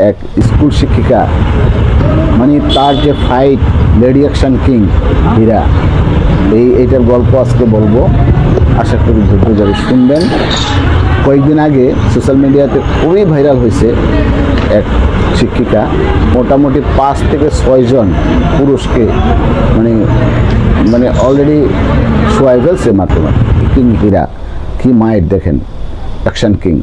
এক স্কুল শিক্ষিকা মানে তার যে ফাইট লেডি অ্যাকশন কিং হীরা এইটার গল্প আজকে বলবো। আশা করি ধৈর্য ধরে শুনবেন। কয়েকদিন আগে সোশ্যাল মিডিয়াতে খুবই ভাইরাল হয়েছে এক শিক্ষিকা মোটামুটি 5 থেকে 6 জন পুরুষকে মানে অলরেডি শোয়াই ফেলছে মাত্র। কিং হীরা কি মাইট দেখেন, অ্যাকশন কিং।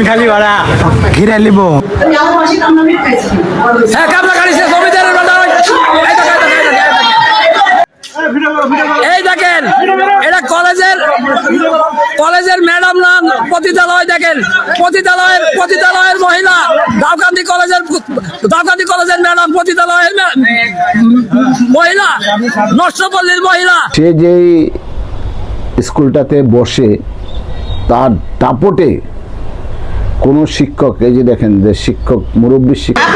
খালি ভাড়া ঘিরে নিব এই দেখেন এটা কলেজের ম্যাডাম নাম পতিতালয়। দেখেন পতিতালয়ের মহিলা, দাউকান্দি কলেজের ম্যাডাম পতিতালয়ের মহিলা, নষ্টপল্লীর মহিলা। সে যেই স্কুলটাতে বসে তার দাপটে কোন শিক্ষক, এই যে দেখেন যে শিক্ষক মুরব্বী শিক্ষক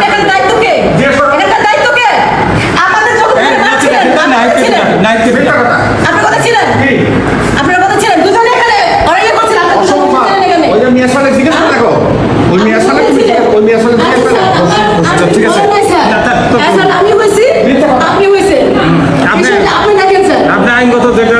আইনগত যেটা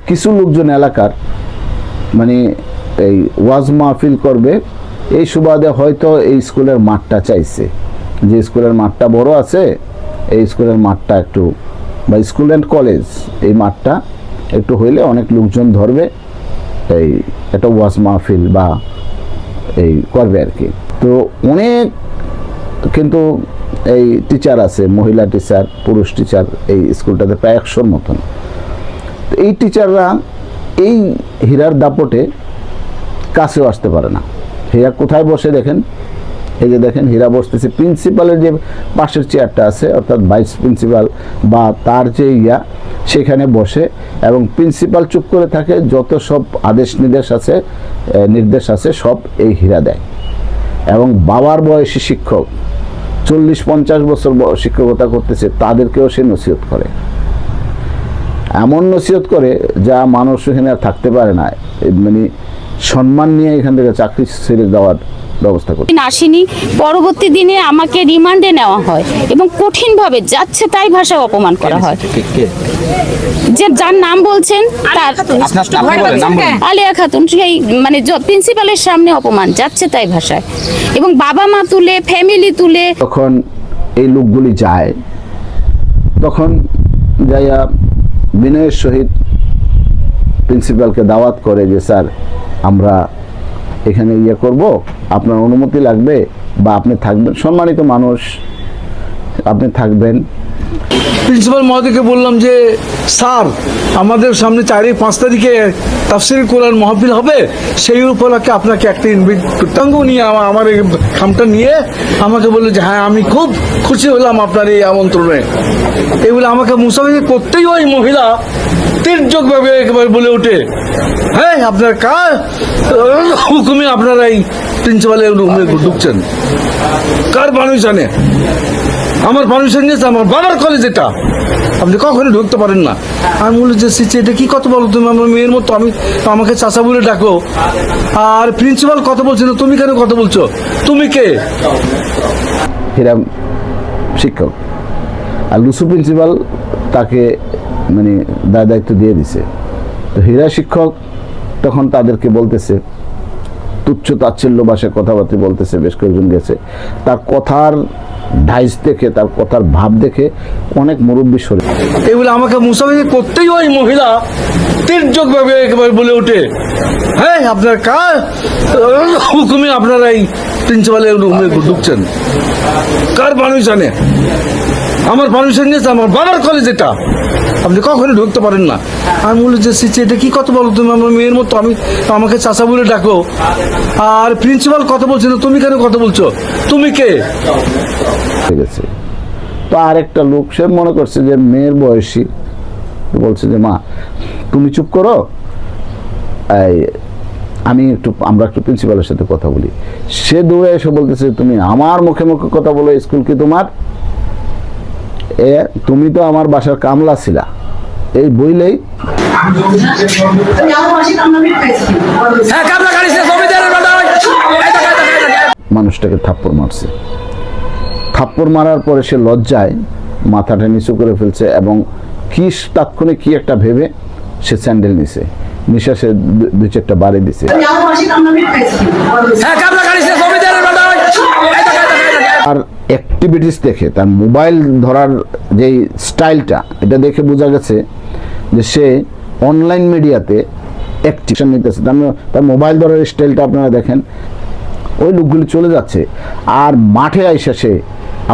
কিছু লোকজন এলাকার মানে এই ওয়াজ মাহফিল করবে এই সুবাদে হয়তো এই স্কুলের মাঠটা চাইছে, যে স্কুলের মাঠটা বড় আছে এই স্কুলের মাঠটা একটু, বা স্কুল অ্যান্ড কলেজ এই মাঠটা একটু হইলে অনেক লোকজন ধরবে, এই একটা ওয়াজ মাহফিল বা এই করবে আর কি। তো অনেক কিন্তু এই টিচার আছে, মহিলা টিচার, পুরুষ টিচার এই স্কুলটাতে প্রায় 100-র মতন। তো এই টিচাররা এই হীরার দাপটে কাছেও আসতে পারে না। হীরা কোথায় বসে দেখেন, এই যে দেখেন হীরা বসতেছে প্রিন্সিপালের যে পাশের চেয়ারটা আছে, অর্থাৎ ভাইস প্রিন্সিপাল বা তার যে সেখানে বসে, এবং প্রিন্সিপাল চুপ করে থাকে, যত সব নির্দেশ আছে সব এই হীরা দেয়। এবং বাবার বয়সী শিক্ষক 40-50 বছর শিক্ষকতা করতেছে, তাদেরকেও সে নসিহত করে, এমন নসিহত করে যা মানুষ এখানে আর থাকতে পারে না, মানে সম্মান নিয়ে এখান থেকে চাকরি ছেড়ে দেওয়ার ব্যবস্থা করে। আসেনি, পরবর্তী দিনে আমাকে রিমান্ডে নেওয়া হয় এবং কঠিনভাবে যাচ্ছে তাই ভাষায় অপমান করা হয়। যে যার নাম বলছেন তার আলিয়া খাতুন, সেই মানে প্রিন্সিপালের সামনে অপমান যাচ্ছে তাই ভাষায়, এবং বাবা মা তুলে, ফ্যামিলি তুলে। তখন এই লোকগুলি যায়, তখন যাইয়া বিনয়ের সহিত প্রিন্সিপালকে দাওয়াত করে যে স্যার আমরা এখানে করব, আপনার অনুমতি লাগবে বা আপনি থাকবেন, সম্মানিত মানুষ আপনি থাকবেন। প্রিন্সিপাল মহোদয়কে বললাম যে স্যার আমাদের সামনে 4-5 তারিখে তাফসীর কোরআন মাহফিল হবে, সেই উপলক্ষে আপনাকে একটা ইনভিটেশন নিয়ে আমার এই খামটা নিয়ে আমাকে বললো যে হ্যাঁ আমি খুব খুশি হলাম আপনার এই আমন্ত্রণে। এগুলো আমাকে মুসাফির করতেই ওই মহিলা তির্যকভাবে একেবারে বলে ওঠে, হ্যাঁ আপনার কার হুকুমে আপনারা এই প্রিন্সিপালের রুমে ঢুকছেন, কার পারমিশনে? আমার পারমিশন নিয়েছে আমার বাবার কলেজ, এটা আপনি কখনো ঢুকতে পারেন না। আমি বলি যে এটা কি কথা বলো তুমি, আমার মেয়ের মতো, আমি আমাকে চাচা বলে ডাকো, আর প্রিন্সিপাল কথা বলছে না, তুমি কেন কথা বলছো, তুমি কে? হীরা শিক্ষক আর লুসু প্রিন্সিপাল তাকে মানে দায়িত্ব দিয়ে দিছে। তো হীরা শিক্ষক তখন তাদেরকে বলতেছে, তুচ্ছ তাচ্ছিল্য ভাষায় কথাবার্তা বলতেছে, বেশ কয়েকজন গেছে, তার কথার ঢাইস দেখে, তার কথার ভাব দেখে অনেক মুরব্বী শরীর এগুলো আমাকে মুসাফির করতেই ওই মহিলা তির্যক ভাবে একেবারে বলে ওঠে, হ্যাঁ আপনার কার হুকুমে আপনারা এই প্রিন্সিপালের রুমে ঢুকছেন, কার পারমিশন জানে? আমার পারমিশন নিয়েছে আমার বাবার কলেজ, এটা আপনি কখনো ঢুকতে পারেন না। আমি বলি যে সিচি এটা কি কথা বলো তুমি, আমার মেয়ের মতো, আমি আমাকে চাচা বলে ডাকো, আর প্রিন্সিপাল কথা বলছে না, তুমি কেন কথা বলছো, তুমি কে? হয়ে গেছে। তো আরেকটা লোক সে মনে করছে যে মেয়ের বয়সী, বলছে যে মা তুমি চুপ করো, আমরা একটু প্রিন্সিপালের সাথে কথা বলি। সে দৌড়ে এসে বলতেছে তুমি আমার মুখে মুখে কথা বলো, স্কুল কি তোমার? তুমি তো আমার বাসার কামলা ছিলা, এই বইলেই মানুষটাকে থাপ্পড় মারছে। থাপ্পড় মারার পরে সে লজ্জায় মাথাটা নিচু করে ফেলছে এবং কি তাৎক্ষণিক কি একটা ভেবে সে স্যান্ডেল নিছে, নিঃশ্বাসে দুই চারটা বাড়ি দিছে। আর অ্যাক্টিভিটিস দেখে, তার মোবাইল ধরার যেই স্টাইলটা, এটা দেখে বোঝা গেছে যে সে অনলাইন মিডিয়াতে অ্যাক্টিভ নিতেছে। তার মোবাইল ধরার স্টাইলটা আপনারা দেখেন। ওই লোকগুলি চলে যাচ্ছে আর মাঠে আইসা সে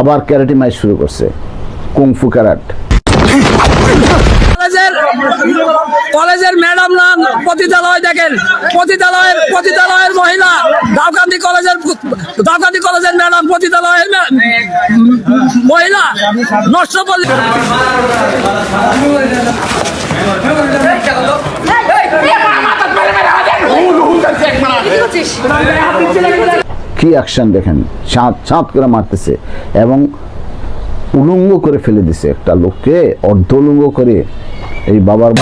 আবার ক্যারাটে ম্যাচ শুরু করছে, কুংফু ক্যারাট। কলেজের ম্যাডাম নাম পতিতালয়, দেখেন পতিতালয়ের মহিলা, দাউকান্দি কলেজের ম্যাডাম পতিতালয়ের মহিলা নষ্ট করলে। কি অ্যাকশন দেখেন, ছাঁত করে মারতেছে এবং উলঙ্গ করে ফেলে দিছে একটা লোককে, অর্ধ উলঙ্গ করে। এই বাবার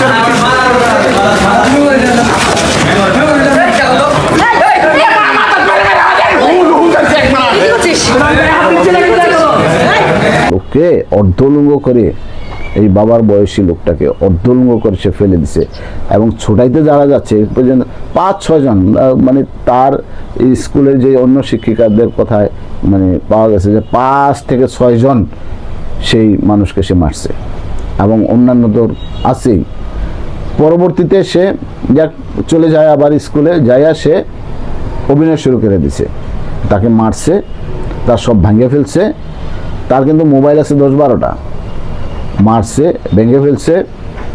লোককে অর্ধলুঙ্গ করে, এই বাবার বয়সী লোকটাকে অর্ধলুঙ্গ করে সে ফেলে দিছে এবং ছোটাইতে যারা যাচ্ছে পর্যন্ত 5-6 জন, মানে তার স্কুলের যে অন্য শিক্ষিকাদের কথায় মানে পাওয়া গেছে যে 5 থেকে 6 জন সেই মানুষকে সে মারছে এবং অন্যান্য তো আছেই। পরবর্তীতে সে চলে যায় আবার স্কুলে, যাইয়া সে অভিনয় শুরু করে দিছে। তাকে মারছে, তার সব ভাঙে ফেলছে, তার কিন্তু মোবাইল আছে 10-12টা, মারছে, ভেঙে ফেলছে।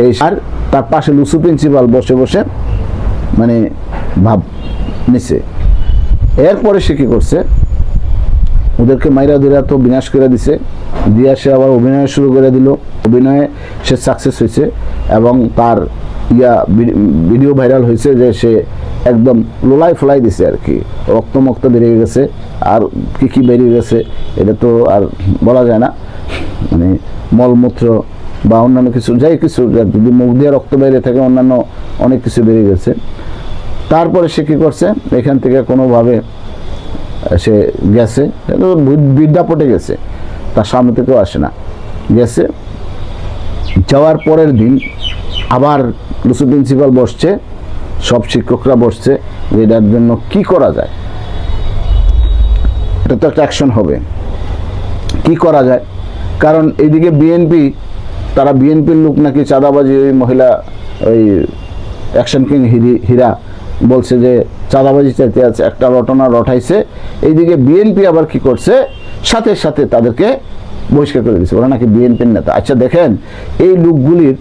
এই আর তার পাশে লুসু প্রিন্সিপাল বসে বসে মানে ভাব নিছে। এরপরে সে কি করছে, ওদেরকে মাইরা ধরে তো বিনাশ করে দিছে, দিয়ে সে আবার অভিনয় শুরু করে দিল। অভিনয়ে সে সাকসেস হয়েছে এবং তার ভিডিও ভাইরাল হয়েছে যে সে একদম লোলাই ফোলাই দিছে আর কি, রক্ত বেরিয়ে গেছে আর কি বেরিয়ে গেছে এটা তো আর বলা যায় না, মানে মলমূত্র বা অন্যান্য কিছু, যাই কিছু, যদি মুখ দিয়ে রক্ত বেরিয়ে থাকে অন্যান্য অনেক কিছু বেরিয়ে গেছে। তারপরে সে কি করছে, এখান থেকে কোনোভাবে সে গেছে, বিদ্যা পটে গেছে, তার সামনে থেকেও আসে না, গেছে। যাওয়ার পরের দিন আবার লুসু প্রিন্সিপাল বসছে, সব শিক্ষকরা বসছে যে এটার জন্য কি করা যায়, এটা তো একটা অ্যাকশন হবে, কি করা যায়। কারণ এইদিকে বিএনপি, তারা বিএনপির লোক নাকি চাঁদাবাজি, ওই মহিলা ওই অ্যাকশন কিং হীরা বলছে যে চাঁদাবাজি চাইতে আছে, একটা রটনা রটাইছে। এইদিকে বিএনপি আবার কি করছে, সাথে সাথে তাদেরকে বহিষ্কার করে দিচ্ছে, ওরা নাকি বিএনপির নেতা। আচ্ছা দেখেন, এই লোকগুলির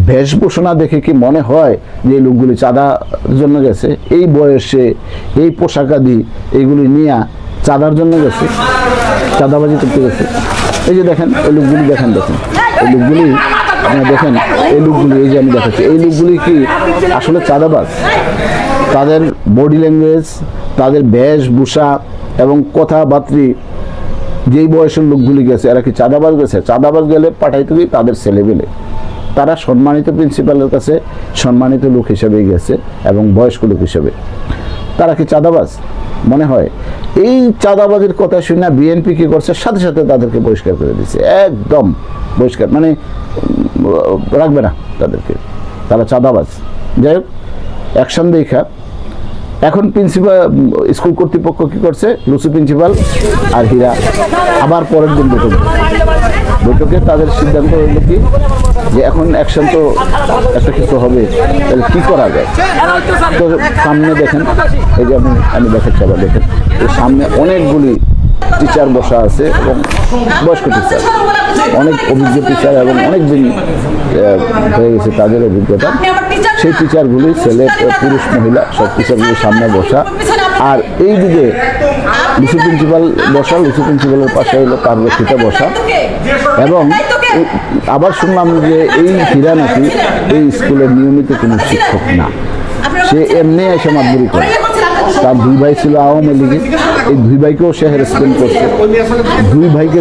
বেশভূষণা দেখে কি মনে হয় যে এই লোকগুলি চাঁদার জন্য গেছে? এই বয়সে এই পোশাকাদি এইগুলি নিয়ে চাঁদার জন্য গেছে, চাঁদাবাজি করতে গেছে? এই যে দেখেন এই লোকগুলি, দেখেন এই লোকগুলি, আপনারা দেখেন এই লোকগুলি, এই যে আমি দেখাচ্ছি, এই লোকগুলি কি আসলে চাঁদাবাজ? তাদের বডি ল্যাঙ্গুয়েজ, তাদের বেশভূষা এবং কথাবার্তি, যেই বয়সের লোকগুলি গেছে এরা কি চাঁদাবাজ গেছে? চাঁদাবাজ গেলে পাঠাইতে কি তাদের ছেলেবেলে, তারা সম্মানিত প্রিন্সিপালের কাছে সম্মানিত লোক হিসেবে গেছে এবং বয়স্ক লোক হিসেবে, তারা কি চাঁদাবাজ মনে হয়? এই চাঁদাবাজির কথা শুনে বিএনপি কি করছে, সাথে সাথে তাদেরকে বহিষ্কার করে দিচ্ছে, একদম বহিষ্কার, মানে রাখবে না তাদেরকে, তারা চাঁদাবাজ। যাই হোক, অ্যাকশন দেখা এখন প্রিন্সিপাল স্কুল কর্তৃপক্ষ কি করছে, লুসু প্রিন্সিপাল আর হীরা আবার পরের দিন বৈঠকে তাদের সিদ্ধান্ত হইল কি যে এখন অ্যাকশন তো একটা কিছু হবে, তাহলে কি করা যায়। তো সামনে দেখেন, এই যে আমি দেখাচ্ছি, আবার দেখেন এই সামনে অনেকগুলি টিচার বসা আছে এবং বয়স্ক টিচার, অনেক অভিজ্ঞ টিচার এবং অনেক দিন হয়ে গেছে তাদের অভিজ্ঞতা। সেই টিচারগুলি ছেলে পুরুষ মহিলা সব টিচারগুলির সামনে বসা, আর এই দিকে লুসু প্রিন্সিপাল বসা, লুসু প্রিন্সিপালের পাশে হলো তার রক্ষিতা বসা। এবং আবার শুনলাম যে এই হীরা নাকি এই স্কুলের নিয়মিত কোনো শিক্ষক না, সে এমনি এসে মাতবুরি করে। তার দুই ভাই ছিল আওয়ামী লীগের, এই দুই ভাইকেও সে হ্যারাসমেন্ট করছে, দুই ভাইকে